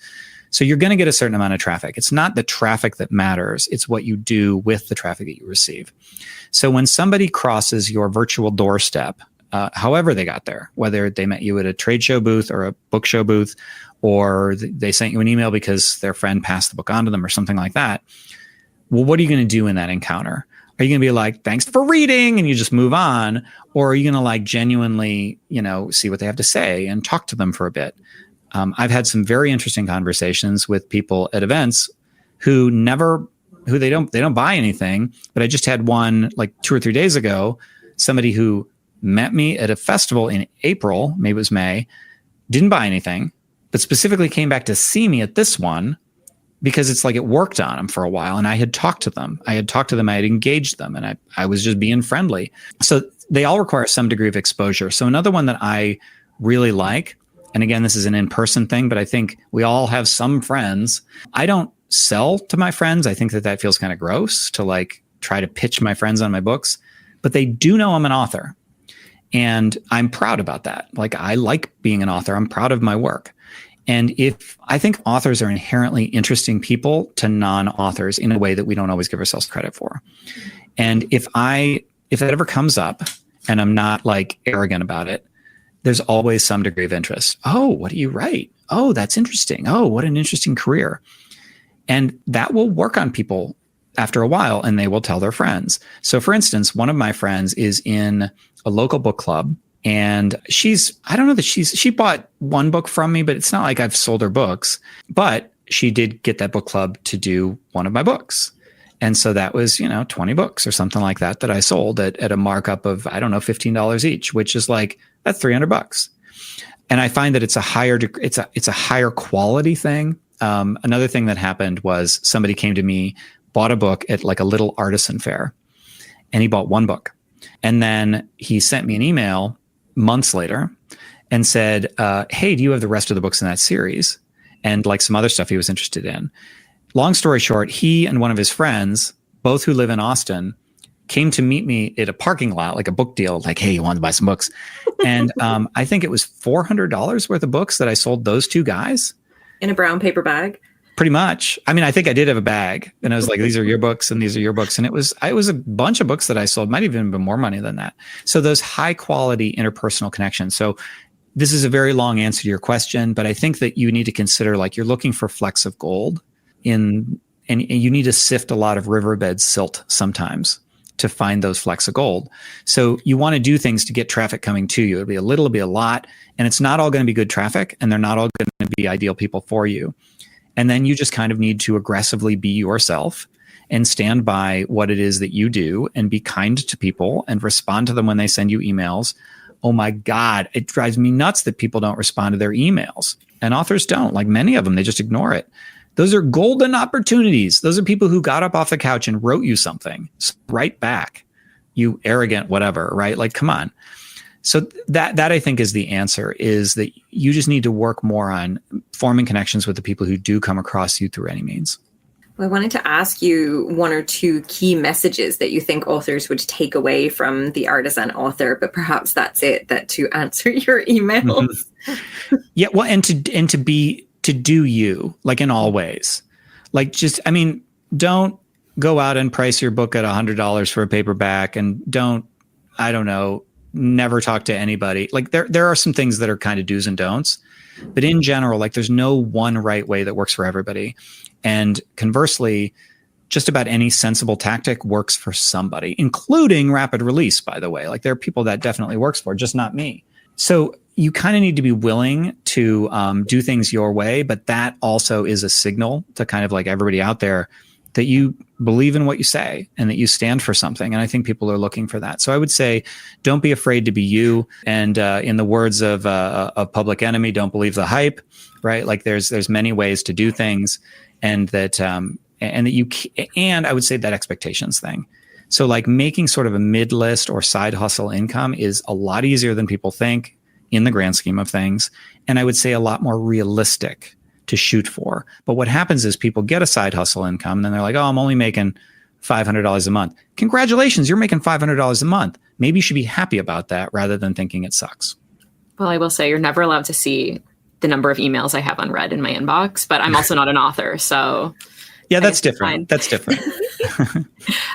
So you're going to get a certain amount of traffic. It's not the traffic that matters. It's what you do with the traffic that you receive. So when somebody crosses your virtual doorstep, however they got there, whether they met you at a trade show booth or a book show booth, or they sent you an email because their friend passed the book on to them or something like that, well, what are you going to do in that encounter? Are you going to be like, thanks for reading, and you just move on? Or are you going to like genuinely, see what they have to say and talk to them for a bit? I've had some very interesting conversations with people at events who they don't buy anything. But I just had one like 2 or 3 days ago, somebody who met me at a festival in April, maybe it was May, didn't buy anything, but specifically came back to see me at this one, because it's like it worked on them for a while, and I had talked to them. I had engaged them, and I was just being friendly. So they all require some degree of exposure. So another one that I really like, and again, this is an in-person thing, but I think we all have some friends. I don't sell to my friends. I think that feels kind of gross to like try to pitch my friends on my books, but they do know I'm an author, and I'm proud about that. Like, I like being an author. I'm proud of my work. And I think authors are inherently interesting people to non-authors in a way that we don't always give ourselves credit for. And if that ever comes up, and I'm not like arrogant about it, there's always some degree of interest. Oh, what do you write? Oh, that's interesting. Oh, what an interesting career. And that will work on people after a while, and they will tell their friends. So for instance, one of my friends is in a local book club. And she bought one book from me, but it's not like I've sold her books. But she did get that book club to do one of my books. And so that was, 20 books or something like that I sold at a markup of, $15 each, which is like, that's $300. And I find that it's a higher quality thing. another thing that happened was somebody came to me, bought a book at like a little artisan fair, and he bought one book. And then he sent me an email months later and said, hey, do you have the rest of the books in that series? And like some other stuff he was interested in. Long story short, he and one of his friends, both who live in Austin, came to meet me at a parking lot, like a book deal, like, hey, you want to buy some books? And I think it was $400 worth of books that I sold those two guys. In a brown paper bag? Pretty much. I mean, I think I did have a bag, and I was like, these are your books and these are your books. And it was a bunch of books that I sold, might even have been more money than that. So those high quality interpersonal connections. So this is a very long answer to your question, but I think that you need to consider, like, you're looking for flecks of gold and you need to sift a lot of riverbed silt sometimes to find those flecks of gold. So you want to do things to get traffic coming to you. It'll be a little, it'll be a lot, and it's not all going to be good traffic, and they're not all going to be ideal people for you. And then you just kind of need to aggressively be yourself and stand by what it is that you do and be kind to people and respond to them when they send you emails. Oh my God, it drives me nuts that people don't respond to their emails. And authors don't. Like many of them, they just ignore it. Those are golden opportunities. Those are people who got up off the couch and wrote you something. Right back, you arrogant whatever, right? Like, come on. So that I think is the answer, is that you just need to work more on forming connections with the people who do come across you through any means. Well, I wanted to ask you one or two key messages that you think authors would take away from the Artisan Author, but perhaps that's it, that to answer your emails. Mm-hmm. Yeah, well, and to do you, like in all ways. Like just, I mean, don't go out and price your book at $100 for a paperback, and never talk to anybody. Like there are some things that are kind of do's and don'ts, but in general, like there's no one right way that works for everybody. And conversely, just about any sensible tactic works for somebody, including rapid release, by the way. Like there are people that definitely works for, just not me. So you kind of need to be willing to do things your way, but that also is a signal to kind of like everybody out there that you believe in what you say and that you stand for something. And I think people are looking for that. So I would say, don't be afraid to be you. And in the words of Public Enemy, don't believe the hype, right? Like there's many ways to do things, and that I would say that expectations thing. So like making sort of a mid-list or side hustle income is a lot easier than people think in the grand scheme of things. And I would say a lot more realistic to shoot for. But what happens is people get a side hustle income, and then they're like, oh, I'm only making $500 a month. Congratulations, you're making $500 a month. Maybe you should be happy about that rather than thinking it sucks. Well, I will say you're never allowed to see the number of emails I have unread in my inbox, but I'm also not an author, so... Yeah, that's different. That's different.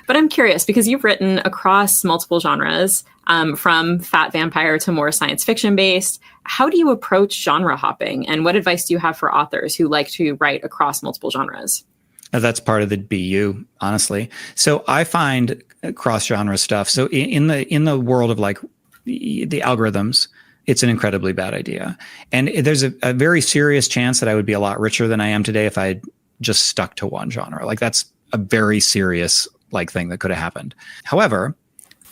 But I'm curious, because you've written across multiple genres, from fat vampire to more science fiction based. How do you approach genre hopping, and what advice do you have for authors who like to write across multiple genres? That's part of the BU, honestly. So I find cross genre stuff. So in the world of like the algorithms, it's an incredibly bad idea. And there's a very serious chance that I would be a lot richer than I am today if I had just stuck to one genre. Like that's a very serious like thing that could have happened. However,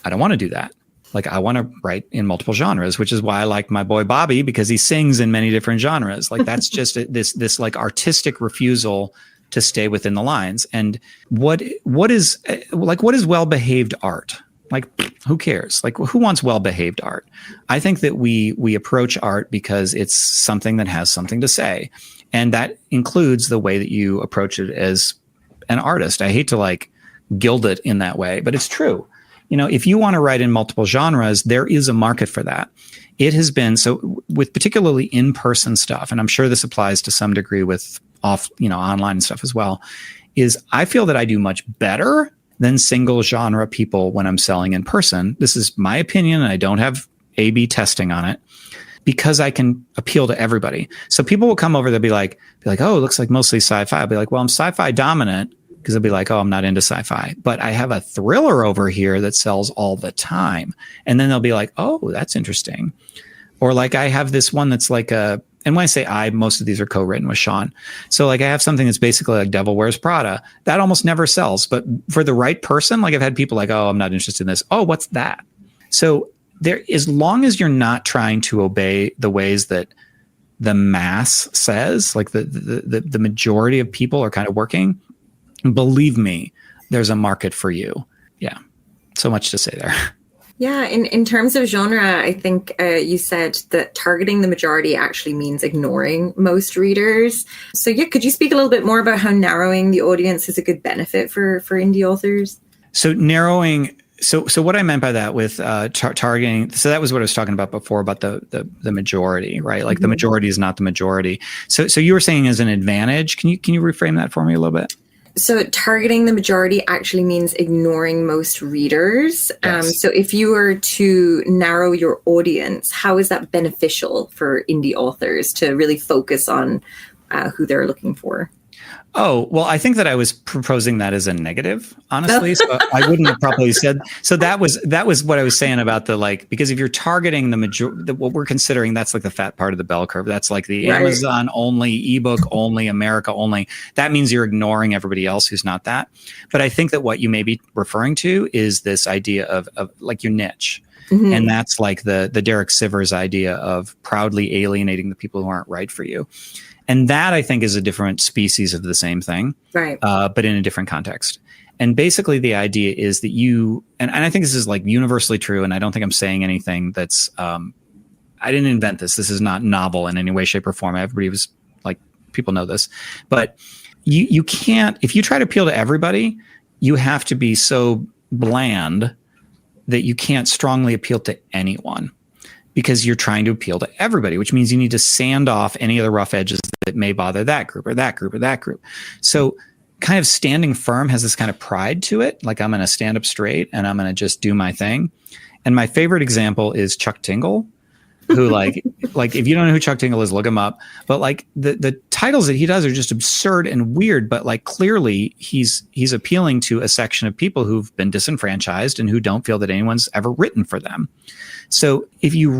I don't want to do that. Like I want to write in multiple genres, which is why I like my boy Bobby, because he sings in many different genres. Like that's just this like artistic refusal to stay within the lines. And what is well-behaved art? Like who cares? Like who wants well-behaved art? I think that we approach art because it's something that has something to say. And that includes the way that you approach it as an artist. I hate to like gild it in that way, but it's true. You know, if you want to write in multiple genres, there is a market for that. It has been so with particularly in-person stuff, and I'm sure this applies to some degree with online stuff as well, is I feel that I do much better than single genre people when I'm selling in person. This is my opinion, and I don't have A/B testing on it, because I can appeal to everybody. So people will come over, they'll be like, oh, it looks like mostly sci-fi. I'll be like, well, I'm sci-fi dominant, because they'll be like, oh, I'm not into sci-fi, but I have a thriller over here that sells all the time. And then they'll be like, oh, that's interesting. Or like I have this one that's like and when I say most of these are co-written with Sean. So like I have something that's basically like Devil Wears Prada. That almost never sells. But for the right person, like I've had people like, oh, I'm not interested in this. Oh, what's that? So as long as you're not trying to obey the ways that the mass says, like the majority of people are kind of working, believe me, there's a market for you. Yeah. So much to say there. Yeah, in terms of genre, I think you said that targeting the majority actually means ignoring most readers. So yeah, could you speak a little bit more about how narrowing the audience is a good benefit for indie authors? So narrowing, so what I meant by that with targeting, so that was what I was talking about before about the majority, right? Like the majority is not the majority. So you were saying as an advantage. Can you reframe that for me a little bit? So targeting the majority actually means ignoring most readers. Yes. So if you were to narrow your audience, how is that beneficial for indie authors to really focus on who they're looking for? Oh, well, I think that I was proposing that as a negative, honestly. So I wouldn't have probably said. So that was what I was saying about the, like, because if you're targeting the majority, what we're considering, that's like the fat part of the bell curve. That's like the right. Amazon only, ebook only, America only. That means you're ignoring everybody else who's not that. But I think that what you may be referring to is this idea of like your niche. Mm-hmm. And that's like the Derek Sivers idea of proudly alienating the people who aren't right for you. And that, I think, is a different species of the same thing, right? But in a different context. And basically the idea is that you, and I think this is like universally true, and I don't think I'm saying anything that's, I didn't invent this. This is not novel in any way, shape, or form. Everybody was like, people know this. But you can't, if you try to appeal to everybody, you have to be so bland that you can't strongly appeal to anyone, because you're trying to appeal to everybody, which means you need to sand off any of the rough edges that may bother that group or that group or that group. So kind of standing firm has this kind of pride to it. Like, I'm going to stand up straight and I'm going to just do my thing. And my favorite example is Chuck Tingle, who like if you don't know who Chuck Tingle is, look him up. But like the titles that he does are just absurd and weird, but like clearly he's appealing to a section of people who've been disenfranchised and who don't feel that anyone's ever written for them. So if you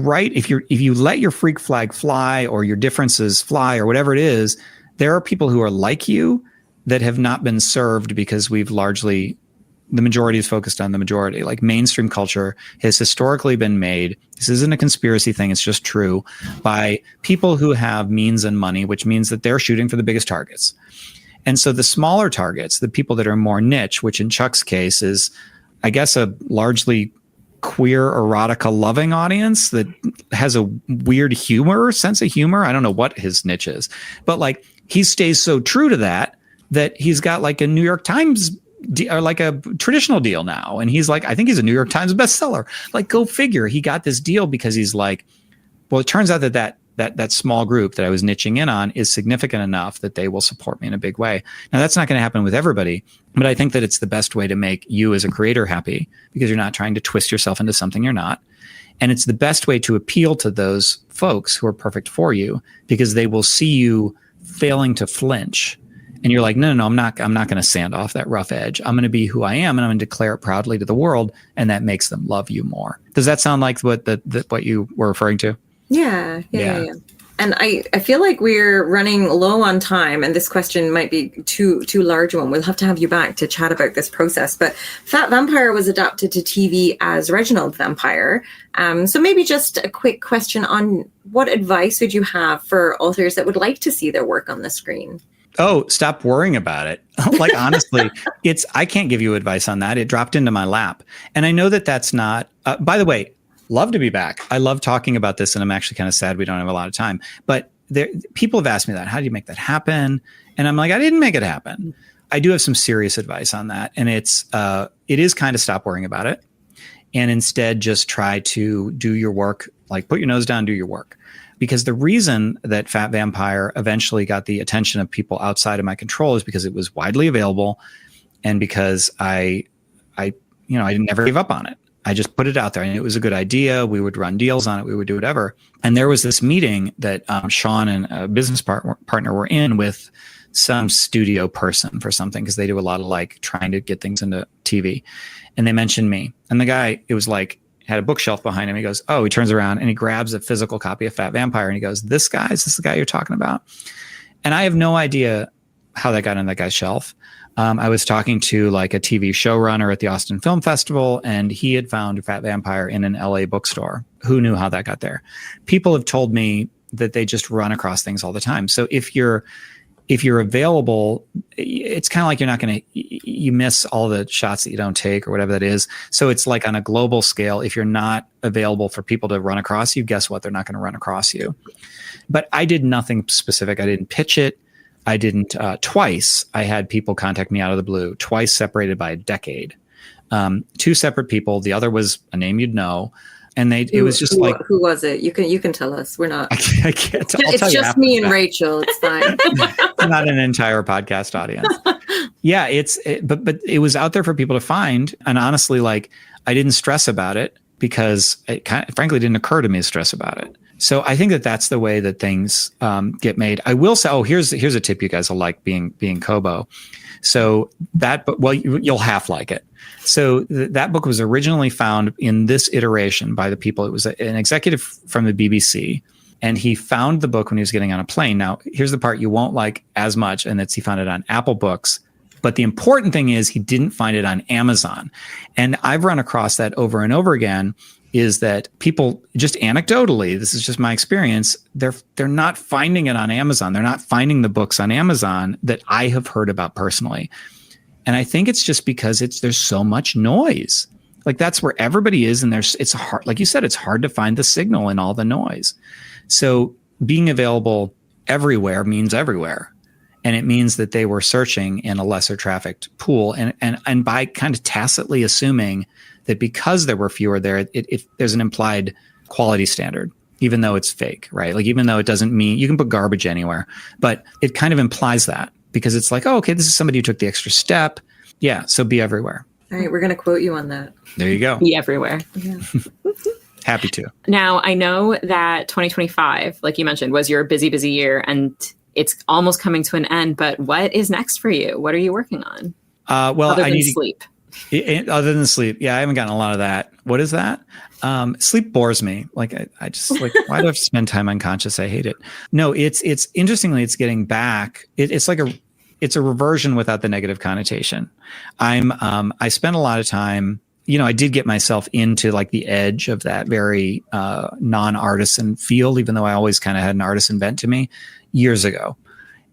let your freak flag fly, or your differences fly, or whatever it is, there are people who are like you that have not been served, because we've largely, the majority is focused on the majority. Like, mainstream culture has historically been made, this isn't a conspiracy thing, it's just true, by people who have means and money, which means that they're shooting for the biggest targets. And so the smaller targets, the people that are more niche, which in Chuck's case is, I guess, a largely queer erotica loving audience that has a weird sense of humor. I don't know what his niche is, but like, he stays so true to that he's got like a New York Times or like a traditional deal now. And he's like, I think he's a New York Times bestseller. Like, go figure. He got this deal because he's like, well, it turns out that small group that I was niching in on is significant enough that they will support me in a big way. Now, that's not going to happen with everybody, but I think that it's the best way to make you as a creator happy, because you're not trying to twist yourself into something you're not. And it's the best way to appeal to those folks who are perfect for you, because they will see you failing to flinch. And you're like, no, I'm not going to sand off that rough edge. I'm going to be who I am, and I'm going to declare it proudly to the world. And that makes them love you more. Does that sound like what you were referring to? Yeah. And I feel like we're running low on time, and this question might be too large one. We'll have to have you back to chat about this process. But Fat Vampire was adapted to TV as Reginald the Vampire. So maybe just a quick question on what advice would you have for authors that would like to see their work on the screen? Oh, stop worrying about it. Like, honestly, I can't give you advice on that. It dropped into my lap. And I know that that's not, by the way, love to be back. I love talking about this, and I'm actually kind of sad we don't have a lot of time. But people have asked me that. How do you make that happen? And I'm like, I didn't make it happen. I do have some serious advice on that. And it is kind of stop worrying about it, and instead just try to do your work. Like, put your nose down, do your work. Because the reason that Fat Vampire eventually got the attention of people outside of my control is because it was widely available, and because I never gave up on it. I just put it out there. I knew it was a good idea. We would run deals on it. We would do whatever. And there was this meeting that Sean and a business partner were in with some studio person for something, because they do a lot of like trying to get things into TV. And they mentioned me. And the guy, it was like, had a bookshelf behind him. He goes, he turns around and he grabs a physical copy of Fat Vampire, and he goes, is this the guy you're talking about? And I have no idea how that got on that guy's shelf. I was talking to like a TV showrunner at the Austin Film Festival, and he had found Fat Vampire in an LA bookstore. Who knew how that got there? People have told me that they just run across things all the time. So if you're available, it's kind of like you're not going to, you miss all the shots that you don't take or whatever that is. So it's like on a global scale, if you're not available for people to run across you, guess what? They're not going to run across you. But I did nothing specific. I didn't pitch it. I didn't, twice I had people contact me out of the blue, twice separated by a decade. Two separate people. The other was a name you'd know. And it was just like, who was it? You can tell us. We're not. I can't. It's just me and Rachel. It's fine. Not an entire podcast audience. Yeah, but it was out there for people to find. And honestly, like I didn't stress about it because it frankly didn't occur to me to stress about it. So I think that's the way that things get made. I will say, here's a tip you guys will like being Kobo. So that, well, you'll half like it. So that book was originally found in this iteration by the people. It was an executive from the BBC, and he found the book when he was getting on a plane. Now, here's the part you won't like as much, and that's he found it on Apple Books. But the important thing is he didn't find it on Amazon. And I've run across that over and over again, is that people just anecdotally, this is just my experience, they're not finding it on Amazon. They're not finding the books on Amazon that I have heard about personally. And I think it's just because there's so much noise. Like that's where everybody is. And it's hard, like you said, it's hard to find the signal in all the noise. So being available everywhere means everywhere. And it means that they were searching in a lesser trafficked pool. And by kind of tacitly assuming that because there were fewer there, there's an implied quality standard, even though it's fake, right? Like even though it doesn't mean you can put garbage anywhere, but it kind of implies that. Because it's like, oh, okay, this is somebody who took the extra step. Yeah, so be everywhere. All right, we're going to quote you on that. There you go. Be everywhere. Yeah. Happy to. Now, I know that 2025, like you mentioned, was your busy year, and it's almost coming to an end. But what is next for you? What are you working on? Well, other I than need sleep. Other than sleep. Yeah, I haven't gotten a lot of that. What is that? Sleep bores me. Like I just like, why do I have to spend time unconscious? I hate it. No, it's interestingly, it's getting back. It's like it's a reversion without the negative connotation. I spent a lot of time, I did get myself into like the edge of that very, non-artisan field, even though I always kind of had an artisan bent to me years ago.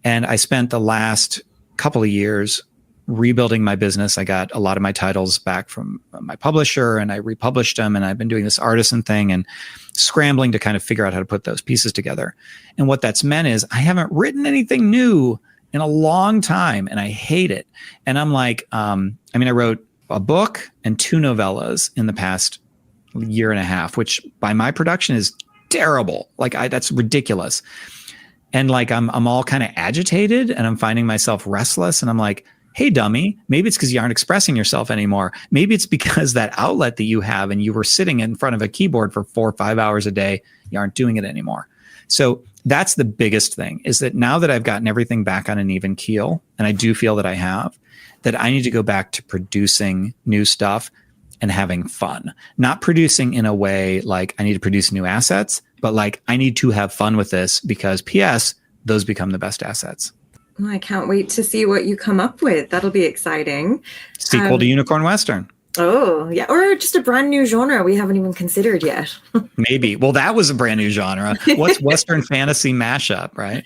And I spent the last couple of years rebuilding my business. I got a lot of my titles back from my publisher and I republished them. And I've been doing this artisan thing and scrambling to kind of figure out how to put those pieces together. And what that's meant is I haven't written anything new in a long time and I hate it. And I'm like, I wrote a book and 2 novellas in the past year and a half, which by my production is terrible. Like that's ridiculous. And like, I'm all kind of agitated and I'm finding myself restless. And I'm like, hey, dummy, maybe it's because you aren't expressing yourself anymore. Maybe it's because that outlet that you have and you were sitting in front of a keyboard for 4 or 5 hours a day, you aren't doing it anymore. So that's the biggest thing, is that now that I've gotten everything back on an even keel, and I do feel that I have, that I need to go back to producing new stuff and having fun. Not producing in a way like I need to produce new assets, but like I need to have fun with this because P.S., those become the best assets. Well, I can't wait to see what you come up with. That'll be exciting. Sequel to Unicorn Western. Oh, yeah. Or just a brand new genre we haven't even considered yet. Maybe. Well, that was a brand new genre. What's Western fantasy mashup, right?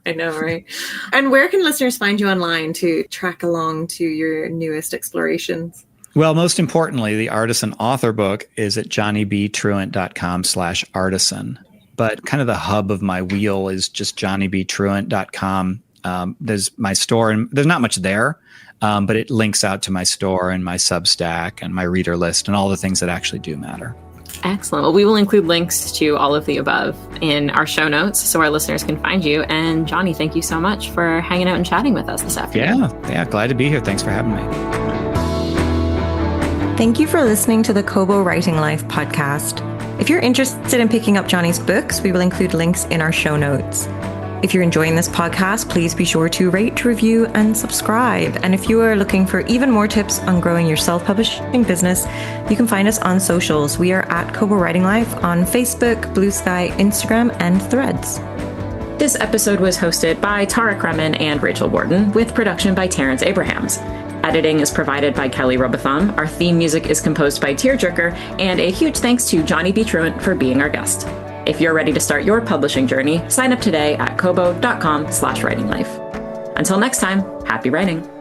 I know, right? And where can listeners find you online to track along to your newest explorations? Well, most importantly, the Artisan Author book is at johnnybtruant.com/artisan. But kind of the hub of my wheel is just johnnybtruant.com. There's my store, and there's not much there, but it links out to my store and my Substack and my reader list and all the things that actually do matter. Excellent. Well, we will include links to all of the above in our show notes so our listeners can find you. And Johnny, thank you so much for hanging out and chatting with us this afternoon. Yeah, glad to be here. Thanks for having me. Thank you for listening to the Kobo Writing Life podcast. If you're interested in picking up Johnny's books, we will include links in our show notes. If you're enjoying this podcast, please be sure to rate, review, and subscribe. And if you are looking for even more tips on growing your self-publishing business, you can find us on socials. We are at Kobo Writing Life on Facebook, Blue Sky, Instagram, and Threads. This episode was hosted by Tara Kremen and Rachel Borden, with production by Terrence Abrahams. Editing is provided by Kelly Robotham. Our theme music is composed by Tearjerker, and a huge thanks to Johnny B. Truant for being our guest. If you're ready to start your publishing journey, sign up today at kobo.com/writinglife. Until next time, happy writing.